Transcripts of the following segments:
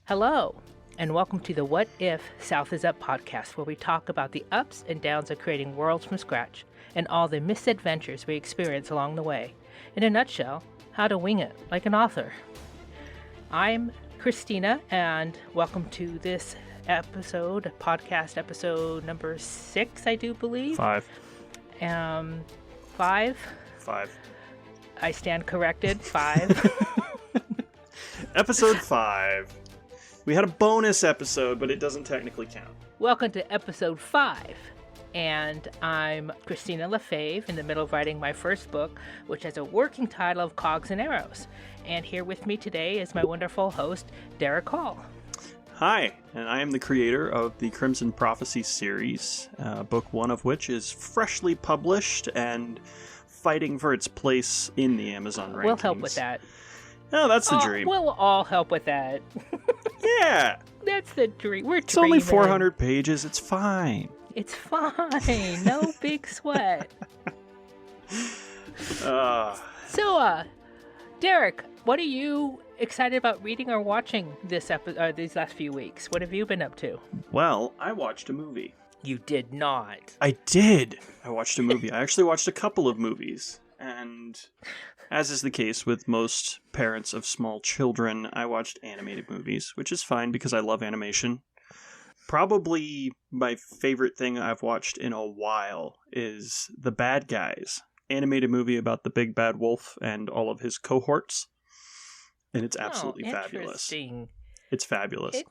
Hello, and welcome to the What If South is Up podcast, where we talk about the ups and downs of creating worlds from scratch and all the misadventures we experience along the way. In a nutshell, how to wing it like an author. I'm Christina, and welcome to this episode, podcast episode number 6, I do believe. 5. 5? 5. I stand corrected. 5. Episode 5. We had a bonus episode, but it doesn't technically count. Welcome to episode 5. And I'm Christina Lefebvre, in the middle of writing my first book, which has a working title of Cogs and Arrows. And here with me today is my wonderful host, Derek Hall. Hi, and I am the creator of the Crimson Prophecy series, book 1 of which is freshly published and fighting for its place in the Amazon rankings. We'll help with that. Oh, that's the dream. We'll all help with that. Yeah! That's the dream. We're It's only 400 pages. It's fine. It's fine. No big sweat. So, Derek, what are you excited about reading or watching these last few weeks? What have you been up to? Well, I watched a movie. You did not. I did. I watched a movie. I actually watched a couple of movies. And as is the case with most parents of small children, I watched animated movies, which is fine because I love animation. Probably my favorite thing I've watched in a while is The Bad Guys, animated movie about the big bad wolf and all of his cohorts. And it's absolutely fabulous. It's fabulous.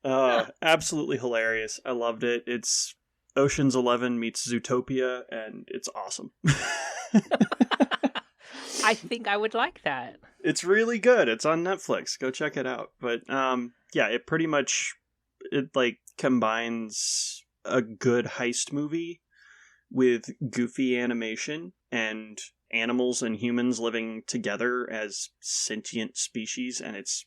Absolutely hilarious. I loved it. It's Ocean's 11 meets Zootopia, and it's awesome. I think I would like that. It's really good. It's on Netflix. Go check it out. But yeah, it pretty much combines a good heist movie with goofy animation and animals and humans living together as sentient species, and it's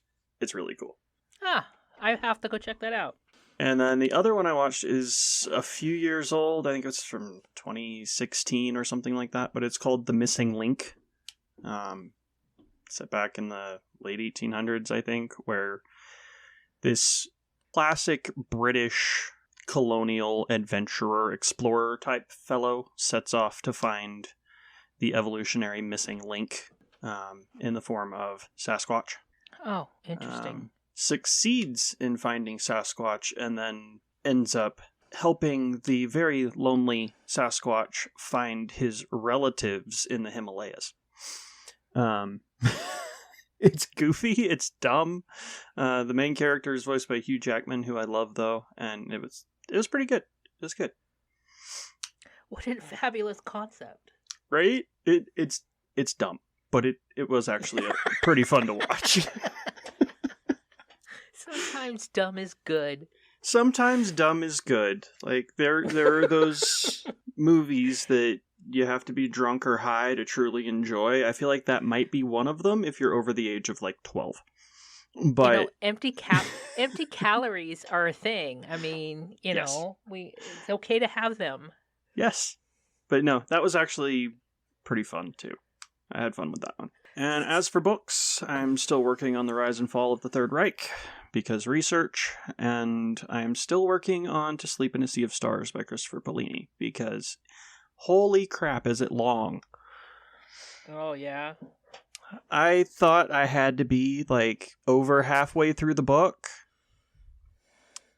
really cool. I have to go check that out. And then the other one I watched is a few years old. I think it's from 2016 or something like that, but it's called The Missing Link. Set back in the late 1800s, I think, where this classic British colonial adventurer, explorer type fellow sets off to find the evolutionary missing link in the form of Sasquatch. Oh, interesting. Succeeds in finding Sasquatch and then ends up helping the very lonely Sasquatch find his relatives in the Himalayas. It's goofy, it's dumb. The main character is voiced by Hugh Jackman, who I love though, and it was pretty good. It was good. What a fabulous concept. Right? It's dumb, but it was actually pretty fun to watch. Sometimes dumb is good. Sometimes dumb is good. Like there are those movies that you have to be drunk or high to truly enjoy. I feel like that might be one of them if you're over the age of 12. But empty calories are a thing. I mean, yes. It's okay to have them. Yes. But no, that was actually pretty fun too. I had fun with that one. And as for books, I'm still working on The Rise and Fall of the Third Reich because research, and I am still working on To Sleep in a Sea of Stars by Christopher Paolini because holy crap, is it long. Oh, yeah? I thought I had to be over halfway through the book.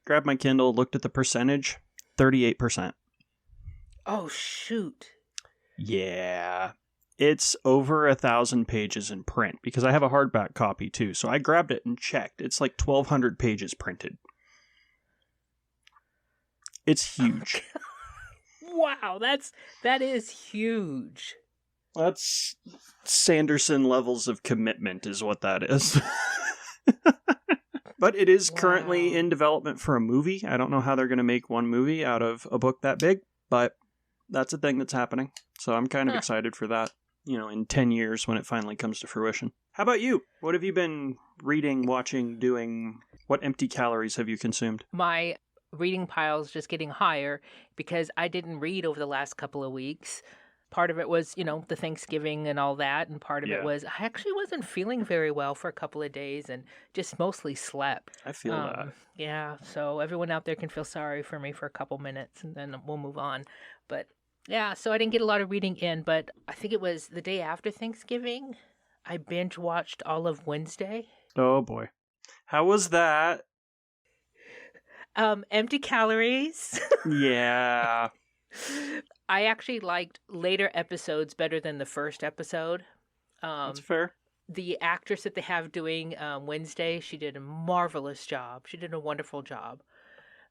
Grabbed my Kindle, looked at the percentage, 38%. Oh, shoot. Yeah. It's over 1,000 pages in print because I have a hardback copy too. So I grabbed it and checked. It's 1,200 pages printed. It's huge. Wow, that is huge. That's Sanderson levels of commitment is what that is. But it is currently in development for a movie. I don't know how they're going to make one movie out of a book that big, but that's a thing that's happening. So I'm kind of excited for that, in 10 years when it finally comes to fruition. How about you? What have you been reading, watching, doing? What empty calories have you consumed? My reading pile's just getting higher because I didn't read over the last couple of weeks. Part of it was, the Thanksgiving and all that, and part of it Yeah. was I actually wasn't feeling very well for a couple of days and just mostly slept. I feel that. Yeah, so everyone out there can feel sorry for me for a couple minutes and then we'll move on. But yeah, so I didn't get a lot of reading in, but I think it was the day after Thanksgiving, I binge watched all of Wednesday. Oh boy. How was that? Empty calories. Yeah. I actually liked later episodes better than the first episode. That's fair. The actress that they have doing Wednesday, she did a marvelous job. She did a wonderful job.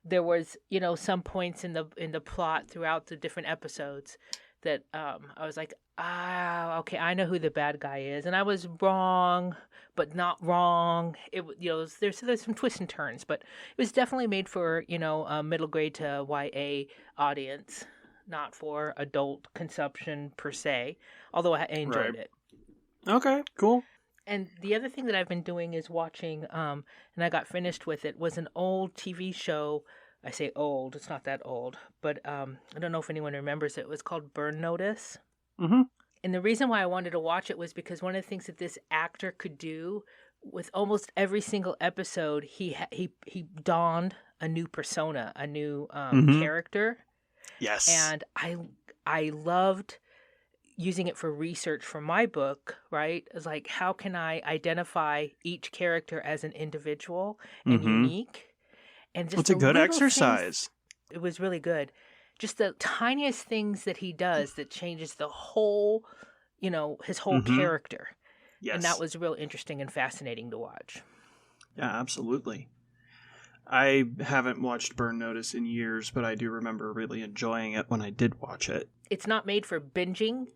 There was, some points in the plot throughout the different episodes that I was like, okay, I know who the bad guy is, and I was wrong, but not wrong. There's some twists and turns, but it was definitely made for a middle grade to YA audience, not for adult consumption per se. Although I enjoyed it. Okay, cool. And the other thing that I've been doing is watching, and I got finished with it, was an old TV show. I say old, it's not that old, but I don't know if anyone remembers it. It was called Burn Notice. Mm-hmm. And the reason why I wanted to watch it was because one of the things that this actor could do with almost every single episode, he donned a new persona, a new character. Yes. And I loved using it for research for my book, right? It's like, how can I identify each character as an individual and unique? And just it's a good exercise. It was really good. Just the tiniest things that he does that changes the whole, his whole character. Yes. And that was real interesting and fascinating to watch. Yeah, absolutely. I haven't watched Burn Notice in years, but I do remember really enjoying it when I did watch it. It's not made for binging,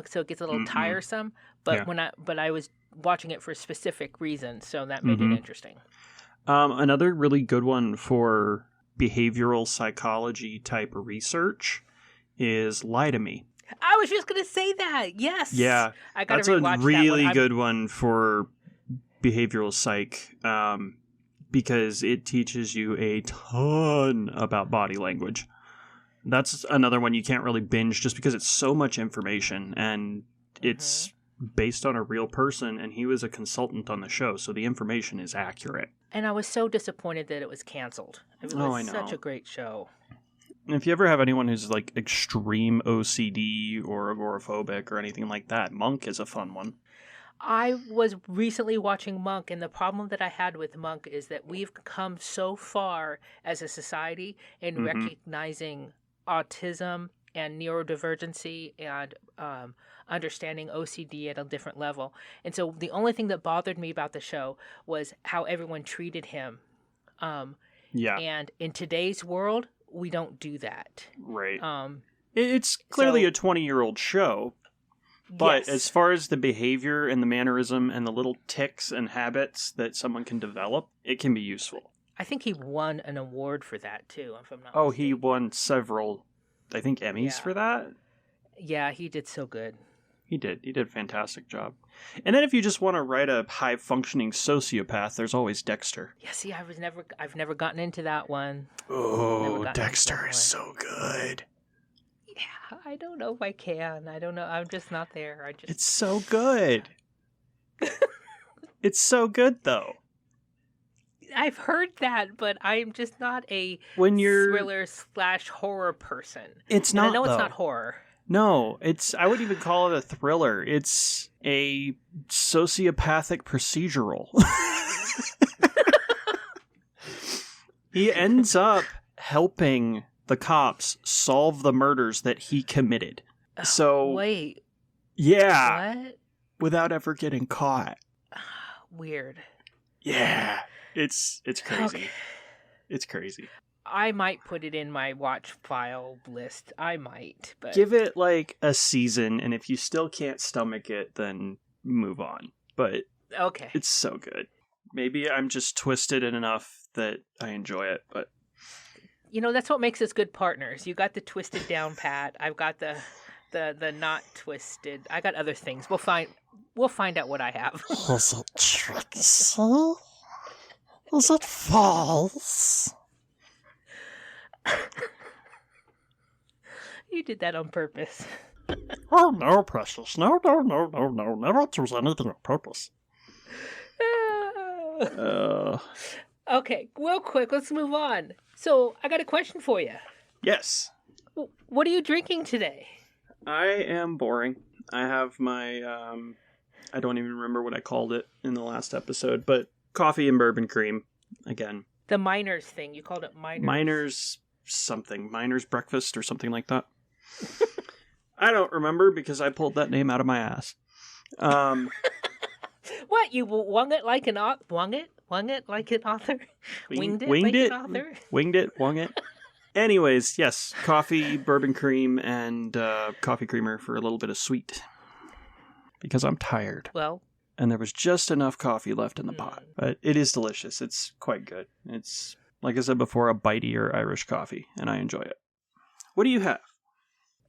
so it gets a little tiresome. But I was watching it for specific reasons, so that made it interesting. Another really good one for behavioral psychology type research is Lie to Me. I was just going to say that. Yes. Yeah. I got that's to a rewatch really that one. good one for behavioral psych because it teaches you a ton about body language. That's another one you can't really binge just because it's so much information and it's based on a real person and he was a consultant on the show, so the information is accurate. And I was so disappointed that it was canceled. It was I know. such a great show. And if you ever have anyone who's like extreme OCD or agoraphobic or anything like that, Monk is a fun one. I was recently watching Monk, and the problem that I had with Monk is that we've come so far as a society in recognizing autism and neurodivergency and understanding OCD at a different level. And so the only thing that bothered me about the show was how everyone treated him. And in today's world, we don't do that. Right. It's clearly a 20-year-old show. But as far as the behavior and the mannerism and the little tics and habits that someone can develop, it can be useful. I think he won an award for that, too, if I'm not mistaken. mistaken. He won several, I think, Emmys for that? Yeah, he did so good. He did. He did a fantastic job. And then if you just want to write a high-functioning sociopath, there's always Dexter. Yeah, see, I've never gotten into that one. Oh, Dexter is so good. Yeah, I don't know if I can. I don't know. I'm just not there. It's so good. It's so good, though. I've heard that, but I'm just not a thriller/horror person. It's not. And I know though. It's not horror. No, I wouldn't even call it a thriller. It's a sociopathic procedural. He ends up helping the cops solve the murders that he committed. So wait. Yeah. What? Without ever getting caught. Weird. Yeah. It's crazy. Okay. It's crazy. I might put it in my watch file list. I might, but give it like a season, and if you still can't stomach it, then move on. But okay, it's so good. Maybe I'm just twisted enough that I enjoy it, but that's what makes us good partners. You got the twisted down pat. I've got the not twisted. I got other things. We'll find out what I have. Is it Trixie? Is it false? You did that on purpose. Oh, no, precious. No. Never choose anything on purpose. Okay, real quick, let's move on. So, I got a question for you. Yes. What are you drinking today? I am boring. I have my, I don't even remember what I called it in the last episode, but coffee and bourbon cream, again. The Miners thing. You called it Miners. Miners breakfast or something like that. I don't remember because I pulled that name out of my ass. What, you wung it like an author? Wung it like an author? Winged it winged like it? an author? Winged it, wung it. Anyways, yes, coffee, bourbon cream, and coffee creamer for a little bit of sweet. Because I'm tired. Well. And there was just enough coffee left in the pot. But it is delicious. It's quite good. It's, like I said before, a biteier Irish coffee, and I enjoy it. What do you have?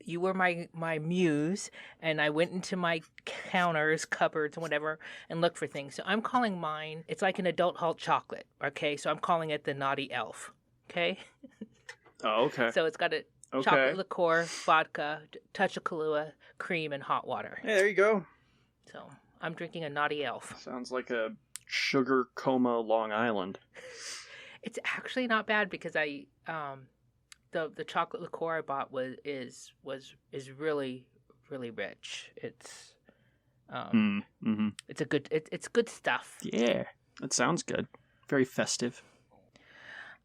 You were my muse, and I went into my counters, cupboards, and whatever, and looked for things. So I'm calling mine, it's like an adult hot chocolate, okay? So I'm calling it the Naughty Elf, okay? Oh, okay. So it's got a chocolate liqueur, vodka, touch of Kahlua, cream, and hot water. Hey, there you go. So I'm drinking a Naughty Elf. Sounds like a sugar coma Long Island. It's actually not bad because I the chocolate liqueur I bought is really really rich. It's it's a good it's good stuff. Yeah, that sounds good. Very festive.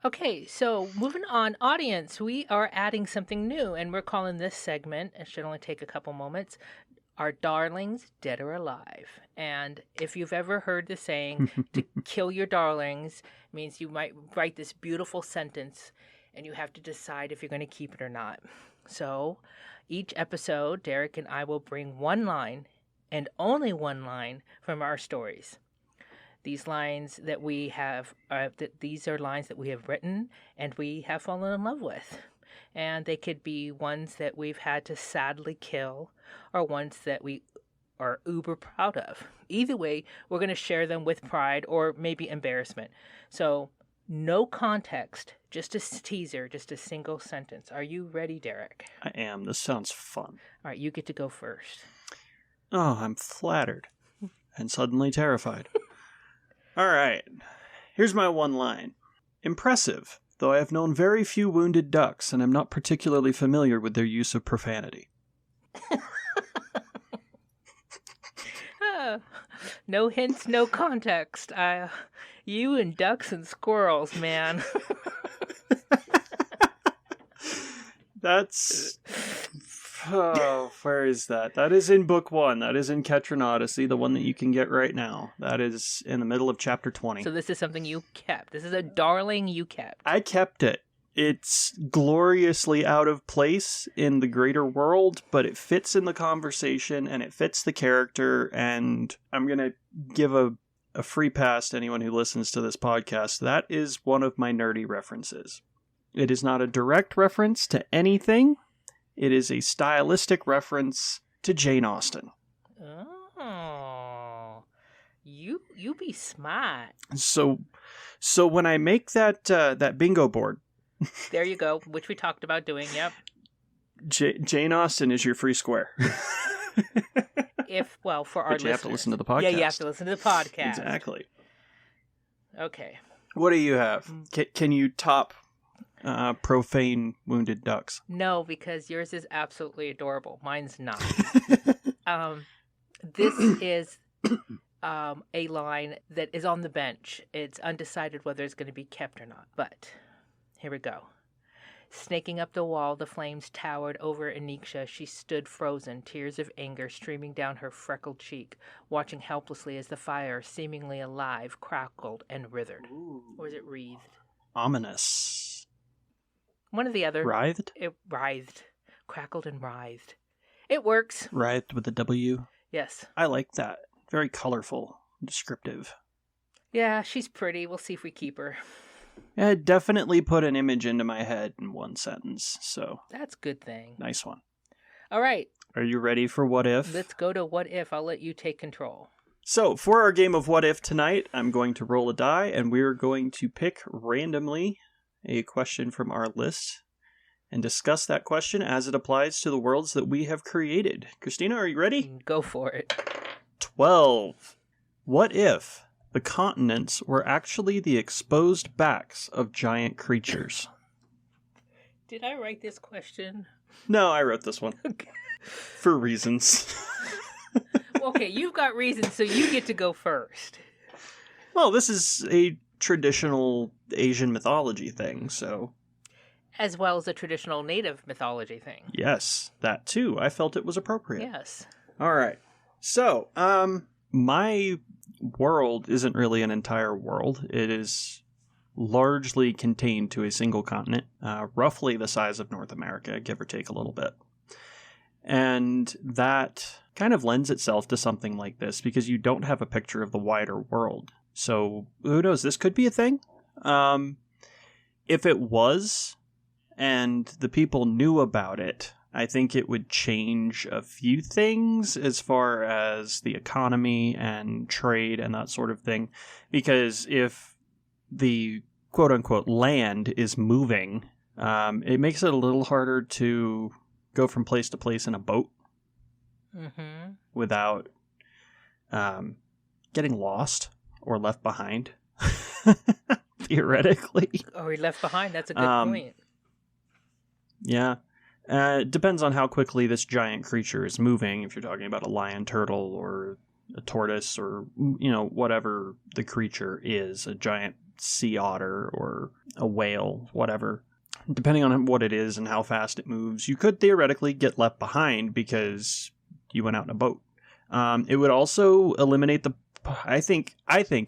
Okay, so moving on, audience, we are adding something new, and we're calling this segment, it should only take a couple moments, Our Darlings, Dead or Alive. And if you've ever heard the saying, to kill your darlings, means you might write this beautiful sentence, and you have to decide if you're going to keep it or not. So, each episode, Derek and I will bring one line, and only one line, from our stories. These lines that we have, these are lines that we have written and we have fallen in love with. And they could be ones that we've had to sadly kill or ones that we are uber proud of. Either way, we're going to share them with pride or maybe embarrassment. So, no context, just a teaser, just a single sentence. Are you ready, Derek? I am. This sounds fun. All right, you get to go first. Oh, I'm flattered and suddenly terrified. All right, here's my one line. Impressive, though I have known very few wounded ducks and am not particularly familiar with their use of profanity. No hints, no context. You and ducks and squirrels, man. That's... Oh, where is that? That is in book 1. That is in Ketron Odyssey, the one that you can get right now. That is in the middle of chapter 20. So this is something you kept. This is a darling you kept. I kept it. It's gloriously out of place in the greater world, but it fits in the conversation and it fits the character, and I'm going to give a free pass to anyone who listens to this podcast. That is one of my nerdy references. It is not a direct reference to anything. It is a stylistic reference to Jane Austen. Oh, you be smart. So when I make that bingo board, there you go, which we talked about doing. Yep. Jane Austen is your free square. For our but you listeners. have to listen to the podcast. Yeah, you have to listen to the podcast. Exactly. Okay. What do you have? Can you top profane wounded ducks? No, because yours is absolutely adorable. Mine's not. This is a line that is on the bench. It's undecided whether it's going to be kept or not. But here we go. Snaking up the wall, the flames towered over Aniksha. She stood frozen, tears of anger streaming down her freckled cheek, watching helplessly as the fire, seemingly alive, crackled and writhed. Ooh. Or is it wreathed? Ominous. One or the other. Writhed? It writhed. Crackled and writhed. It works. Writhed with a W? Yes. I like that. Very colorful. Descriptive. Yeah, she's pretty. We'll see if we keep her. Yeah, it definitely put an image into my head in one sentence, so... That's a good thing. Nice one. All right. Are you ready for What If? Let's go to What If. I'll let you take control. So, for our game of What If tonight, I'm going to roll a die, and we're going to pick randomly a question from our list, and discuss that question as it applies to the worlds that we have created. Christina, are you ready? Go for it. 12. What if the continents were actually the exposed backs of giant creatures? Did I write this question? No, I wrote this one. For reasons. Okay, you've got reasons, so you get to go first. Well, this is a traditional Asian mythology thing, so... As well as a traditional native mythology thing. Yes, that too. I felt it was appropriate. Yes. All right. So, my world isn't really an entire world. It is largely contained to a single continent, roughly the size of North America, give or take a little bit. And that kind of lends itself to something like this because you don't have a picture of the wider world. So, who knows? This could be a thing. If it was, and the people knew about it, I think it would change a few things as far as the economy and trade and that sort of thing. Because if the quote-unquote land is moving, it makes it a little harder to go from place to place in a boat without getting lost or left behind, theoretically. Or he left behind, that's a good point. Yeah. It depends on how quickly this giant creature is moving, if you're talking about a lion turtle or a tortoise or, whatever the creature is, a giant sea otter or a whale, whatever. Depending on what it is and how fast it moves, you could theoretically get left behind because you went out in a boat. It would also eliminate I think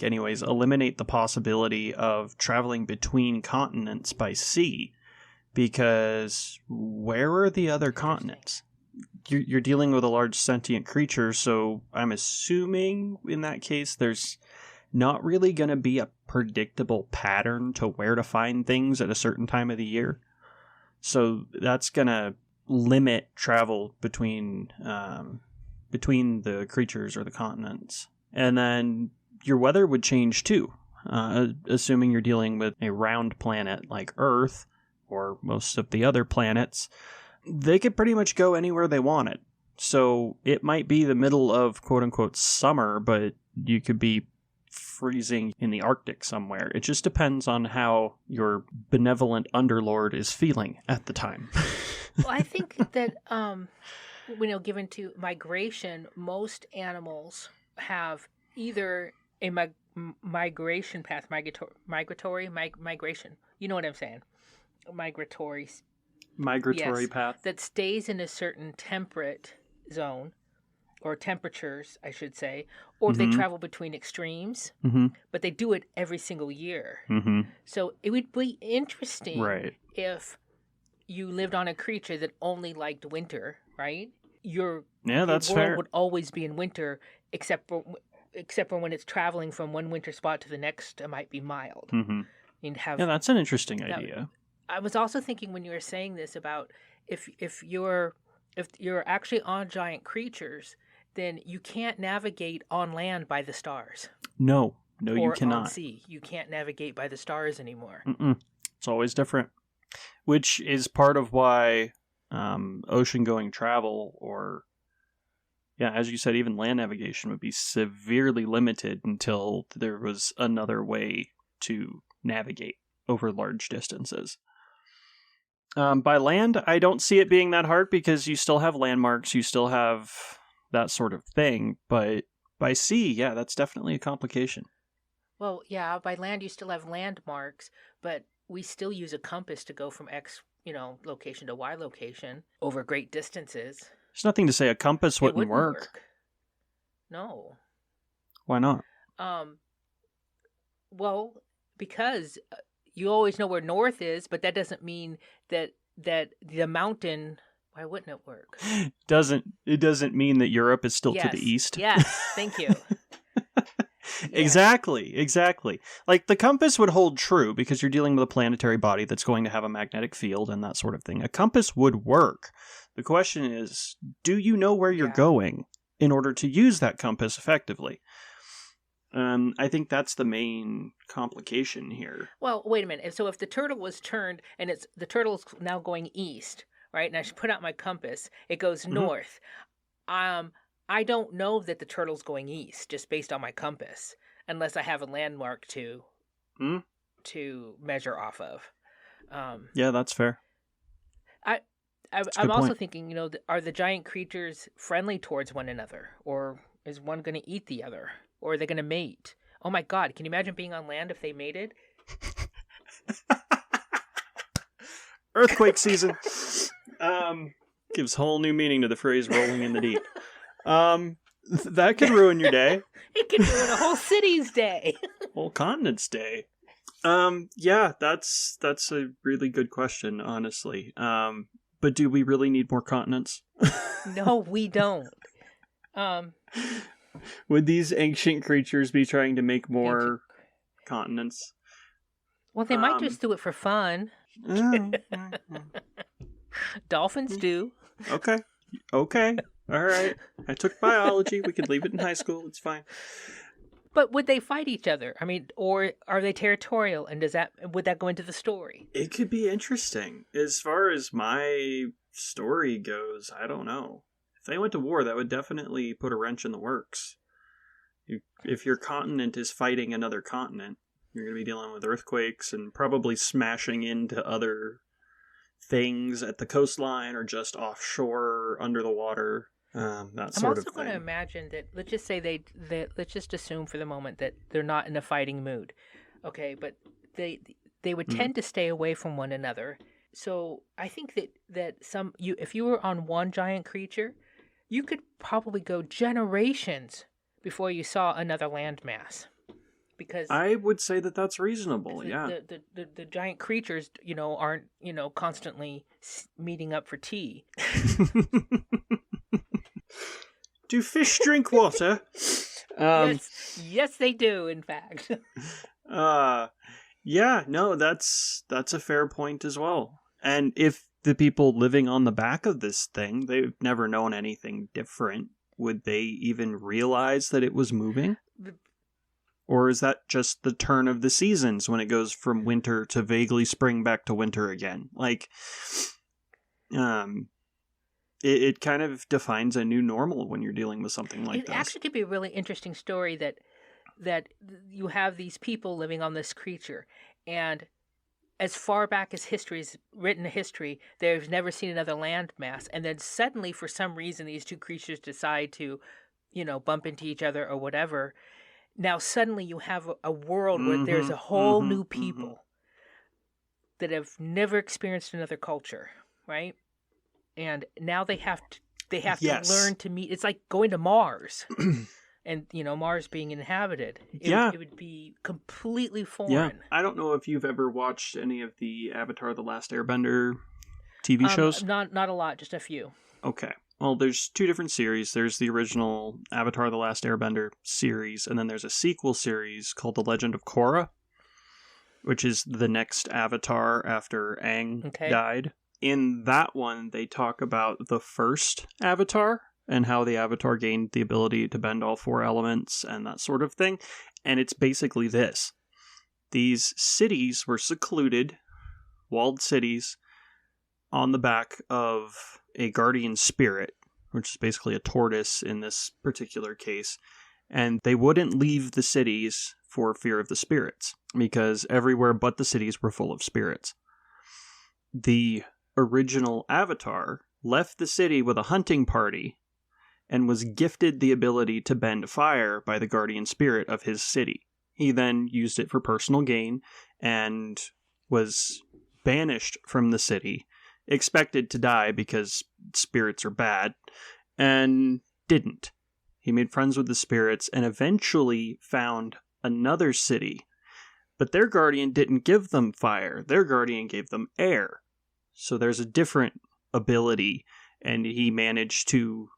anyways, eliminate the possibility of traveling between continents by sea. Because where are the other continents? You're dealing with a large sentient creature, so I'm assuming in that case there's not really going to be a predictable pattern to where to find things at a certain time of the year. So that's going to limit travel between the creatures or the continents. And then your weather would change too, assuming you're dealing with a round planet like Earth, or most of the other planets, they could pretty much go anywhere they wanted. So it might be the middle of quote-unquote summer, but you could be freezing in the Arctic somewhere. It just depends on how your benevolent underlord is feeling at the time. Well, I think that, given to migration, most animals have either a migration path, migration. You know what I'm saying? Migratory path that stays in a certain temperate zone or temperatures, I should say, or if they travel between extremes, but they do it every single year. So it would be interesting if you lived on a creature that only liked winter, right? Your world fair. Would always be in winter, except for when it's traveling from one winter spot to the next. It might be mild. That's an interesting idea. I was also thinking when you were saying this about if you're actually on giant creatures, then you can't navigate on land by the stars. No, you cannot. Or on sea, you can't navigate by the stars anymore. It's always different, which is part of why ocean-going travel or, as you said, even land navigation would be severely limited until there was another way to navigate over large distances. By land, I don't see it being that hard because you still have landmarks, you still have that sort of thing. But by sea, that's definitely a complication. Well, by land you still have landmarks, but we still use a compass to go from X, location to Y location over great distances. There's nothing to say a compass wouldn't work. No. Why not? Well, because you always know where north is, but that doesn't mean that the mountain. Why wouldn't it work? It doesn't mean that Europe is still to the east. Yes, thank you. Exactly. Like the compass would hold true because you're dealing with a planetary body that's going to have a magnetic field and that sort of thing. A compass would work. The question is, do you know where you're going in order to use that compass effectively? I think that's the main complication here. Well, wait a minute. So if the turtle was turned and the turtle's now going east, right? And I should put out my compass, it goes north. I don't know that the turtle's going east just based on my compass, unless I have a landmark to measure off of. Yeah, that's fair. I'm also thinking, are the giant creatures friendly towards one another, or is one going to eat the other, or are they going to mate? Oh my God! Can you imagine being on land if they mated? Earthquake season. Gives whole new meaning to the phrase "rolling in the deep." That could ruin your day. It could ruin a whole city's day. Whole continent's day. Yeah, that's a really good question, honestly. But do we really need more continents? No, we don't. Would these ancient creatures be trying to make more continents? Well, they might just do it for fun. Dolphins do. Okay. All right. I took biology. We could leave it in high school. It's fine. But would they fight each other? I mean, or are they territorial? And would that go into the story? It could be interesting. As far as my story goes, I don't know. If they went to war, that would definitely put a wrench in the works. If your continent is fighting another continent, you're going to be dealing with earthquakes and probably smashing into other things at the coastline or just offshore, under the water. That sort of thing. I'm also going to imagine that, let's just say let's just assume for the moment that they're not in a fighting mood. Okay, but they would tend to stay away from one another. So I think that if you were on one giant creature, you could probably go generations before you saw another landmass. Because I would say that that's reasonable. Yeah, the giant creatures, aren't constantly meeting up for tea. Do fish drink water? Yes, they do. In fact. Yeah, no, that's a fair point as well. And if the people living on the back of this thing, they've never known anything different, would they even realize that it was moving? Or is that just the turn of the seasons when it goes from winter to vaguely spring back to winter again? Like, it kind of defines a new normal when you're dealing with something like this. It actually could be a really interesting story that you have these people living on this creature, and as far back as history is written history, they've never seen another landmass, and then suddenly, for some reason, these two creatures decide to, bump into each other or whatever. Now suddenly you have a world where there's a whole new people that have never experienced another culture, right? And now they have to learn to meet. It's like going to Mars. And, Mars being inhabited. It would be completely foreign. Yeah. I don't know if you've ever watched any of the Avatar The Last Airbender TV shows. Not a lot, just a few. Okay. Well, there's two different series. There's the original Avatar The Last Airbender series, and then there's a sequel series called The Legend of Korra, which is the next Avatar after Aang died. In that one, they talk about the first Avatar, and how the Avatar gained the ability to bend all four elements and that sort of thing. And it's basically this. These cities were secluded, walled cities, on the back of a guardian spirit, which is basically a tortoise in this particular case. And they wouldn't leave the cities for fear of the spirits, because everywhere but the cities were full of spirits. The original Avatar left the city with a hunting party and was gifted the ability to bend fire by the guardian spirit of his city. He then used it for personal gain and was banished from the city, expected to die because spirits are bad, and didn't. He made friends with the spirits and eventually found another city, but their guardian didn't give them fire. Their guardian gave them air. So there's a different ability, and he managed to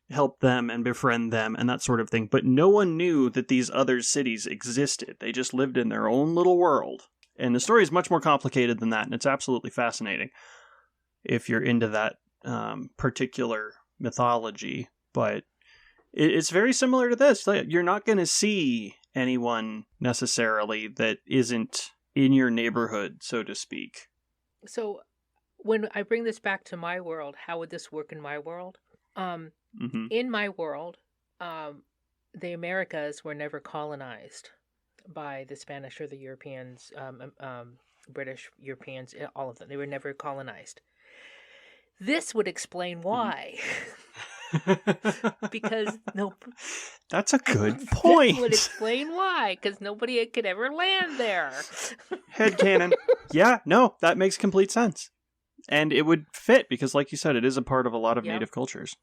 help them and befriend them and that sort of thing. But no one knew that these other cities existed. They just lived in their own little world. And the story is much more complicated than that, and it's absolutely fascinating if you're into that particular mythology. But it's very similar to this. You're not going to see anyone necessarily that isn't in your neighborhood, so to speak. So when I bring this back to my world, how would this work in my world? In my world, the Americas were never colonized by the Spanish or the Europeans, British, Europeans, all of them. They were never colonized. This would explain why. Because That's a good point. This would explain why, because nobody could ever land there. Headcanon. Yeah, no, that makes complete sense. And it would fit because, like you said, it is a part of a lot of native cultures.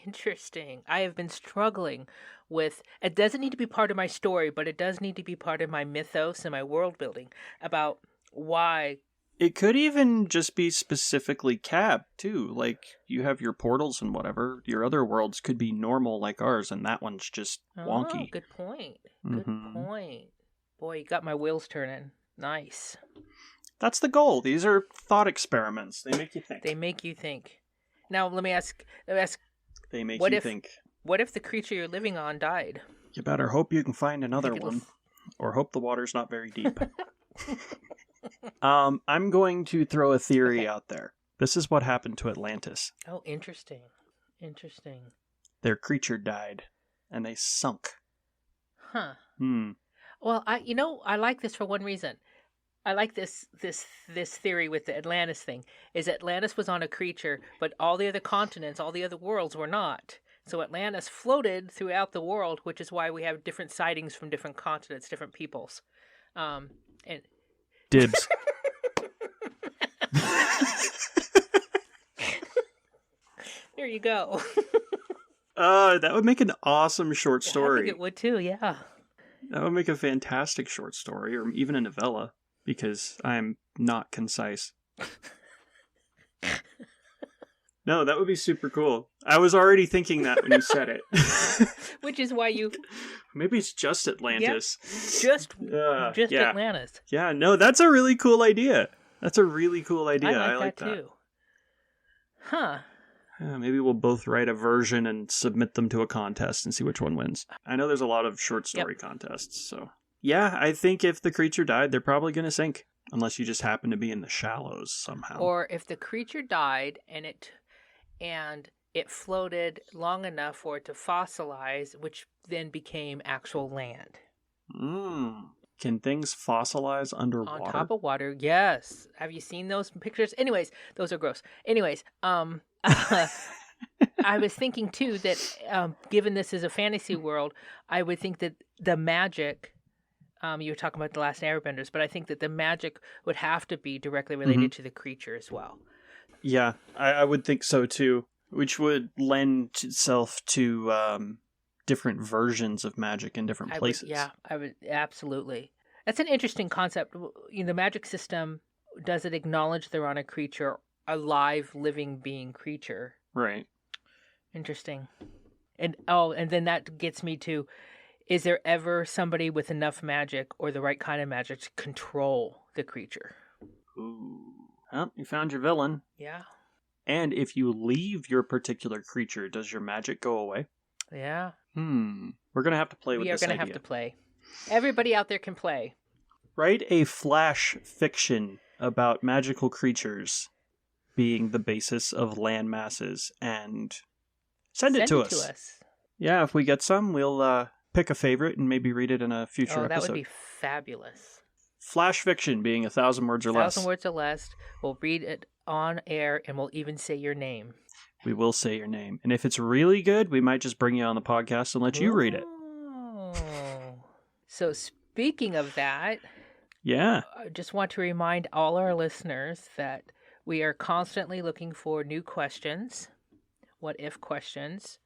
Interesting. I have been struggling with, it doesn't need to be part of my story, but it does need to be part of my mythos and my world building about why. It could even just be specifically Cab, too. Like, you have your portals and whatever. Your other worlds could be normal like ours, and that one's just wonky. Oh, good point. Good point. Boy, you got my wheels turning. Nice. That's the goal. These are thought experiments. They make you think. They make you think. Now, let me ask. They make you think. What if the creature you're living on died? You better hope you can find another one. Or hope the water's not very deep. I'm going to throw a theory out there. This is what happened to Atlantis. Oh, interesting. Interesting. Their creature died, and they sunk. Huh. Well, I like this for one reason. I like this theory with the Atlantis thing. Is Atlantis was on a creature, but all the other continents, all the other worlds were not. So Atlantis floated throughout the world, which is why we have different sightings from different continents, different peoples. And Dibs. There you go. That would make an awesome short story. I think it would too, yeah. That would make a fantastic short story, or even a novella, because I'm not concise. No, that would be super cool. I was already thinking that when you said it. Which is why you... Maybe it's just Atlantis. Yep. Just yeah. Atlantis. Yeah, no, that's a really cool idea. That's a really cool idea. I like that too. Huh. Maybe we'll both write a version and submit them to a contest and see which one wins. I know there's a lot of short story contests, so... Yeah, I think if the creature died, they're probably going to sink. Unless you just happen to be in the shallows somehow. Or if the creature died and it floated long enough for it to fossilize, which then became actual land. Can things fossilize underwater? On top of water, yes. Have you seen those pictures? Anyways, those are gross. Anyways, I was thinking too that given this is a fantasy world, I would think that the magic, you were talking about The Last Airbenders, but I think that the magic would have to be directly related to the creature as well. Yeah, I would think so too, which would lend itself to different versions of magic in different places. I would absolutely. That's an interesting concept. The magic system, does it acknowledge they're on a creature, a live, living being creature? Right. Interesting. And then that gets me to, is there ever somebody with enough magic or the right kind of magic to control the creature? Ooh. Well, you found your villain. Yeah. And if you leave your particular creature, does your magic go away? Yeah. We're going to have to play with this idea. We are going to have to play. Everybody out there can play. Write a flash fiction about magical creatures being the basis of land masses and send it to us. Yeah, if we get some, we'll pick a favorite and maybe read it in a future episode. That would be fabulous. Flash fiction being 1,000 words or less. 1,000 words or less. We'll read it on air and we'll even say your name. We will say your name. And if it's really good, we might just bring you on the podcast and let you read it. So speaking of that, yeah, I just want to remind all our listeners that we are constantly looking for new questions, what if questions,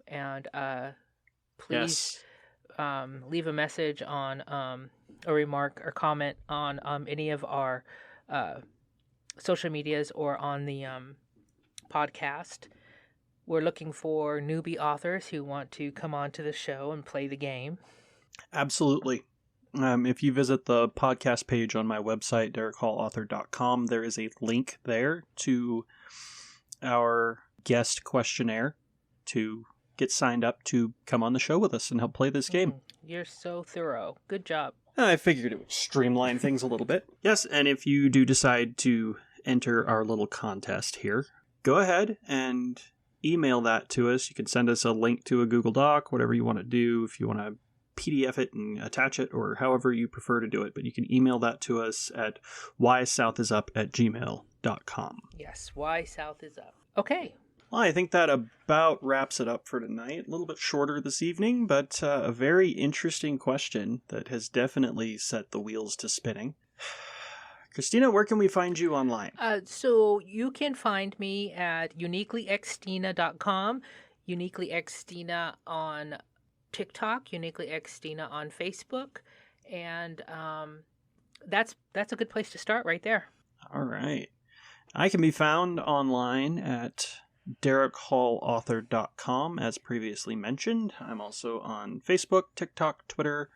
and please leave a message on a remark or comment on any of our social medias or on the podcast. We're looking for newbie authors who want to come on to the show and play the game. Absolutely. If you visit the podcast page on my website, DerekHallAuthor.com, there is a link there to our guest questionnaire to get signed up to come on the show with us and help play this game. You're so thorough. Good job. I figured it would streamline things a little bit. Yes, and if you do decide to enter our little contest here, go ahead and email that to us. You can send us a link to a Google Doc, whatever you want to do, if you want to PDF it and attach it, or however you prefer to do it. But you can email that to us at whysouthisup@gmail.com. Yes, why South is up. Okay. Well, I think that about wraps it up for tonight. A little bit shorter this evening, but a very interesting question that has definitely set the wheels to spinning. Christina, where can we find you online? So you can find me at uniquelyxtina.com, uniquelyxtina on TikTok, uniquelyxtina on Facebook, and that's a good place to start right there. All right. I can be found online at DerekHallAuthor.com, as previously mentioned. I'm also on Facebook, TikTok, Twitter,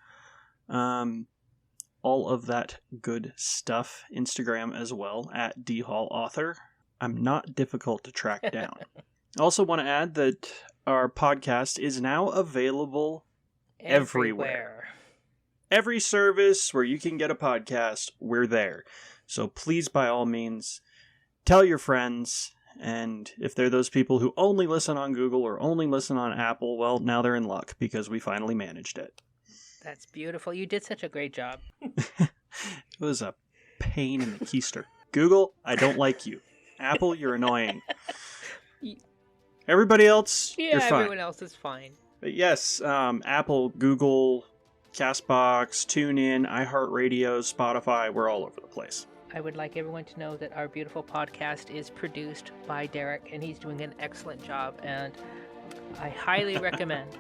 all of that good stuff. Instagram as well, at DHallAuthor. I'm not difficult to track down. I also want to add that our podcast is now available everywhere. Every service where you can get a podcast, we're there. So please, by all means, tell your friends. And if they're those people who only listen on Google or only listen on Apple, well, now they're in luck because we finally managed it. That's beautiful. You did such a great job. It was a pain in the keister. Google, I don't like you. Apple, you're annoying. Everybody else, you're fine. Everyone else is fine. But yes, Apple, Google, CastBox, TuneIn, iHeartRadio, Spotify, we're all over the place. I would like everyone to know that our beautiful podcast is produced by Derek, and he's doing an excellent job, and I highly recommend.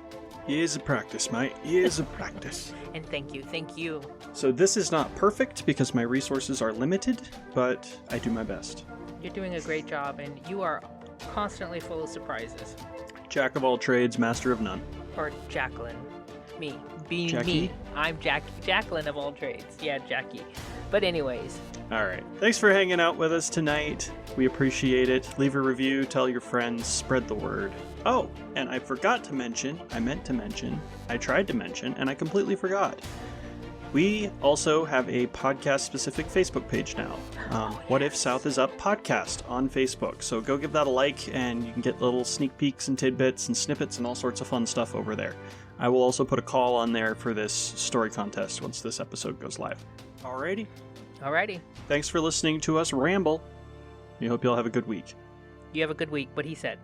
He is a practice, mate. He is a practice. And thank you. So this is not perfect because my resources are limited, but I do my best. You're doing a great job, and you are constantly full of surprises. Jack of all trades, master of none. Or Jacqueline. Me. Being Jackie? me. I'm Jacqueline of all trades. Yeah, Jackie. But anyways. All right. Thanks for hanging out with us tonight. We appreciate it. Leave a review, tell your friends, spread the word. Oh, and I tried to mention, and I completely forgot. We also have a podcast-specific Facebook page now. What If South is Up podcast on Facebook. So go give that a like, and you can get little sneak peeks and tidbits and snippets and all sorts of fun stuff over there. I will also put a call on there for this story contest once this episode goes live. Alrighty. Thanks for listening to us ramble. We hope you'll have a good week. You have a good week, what he said.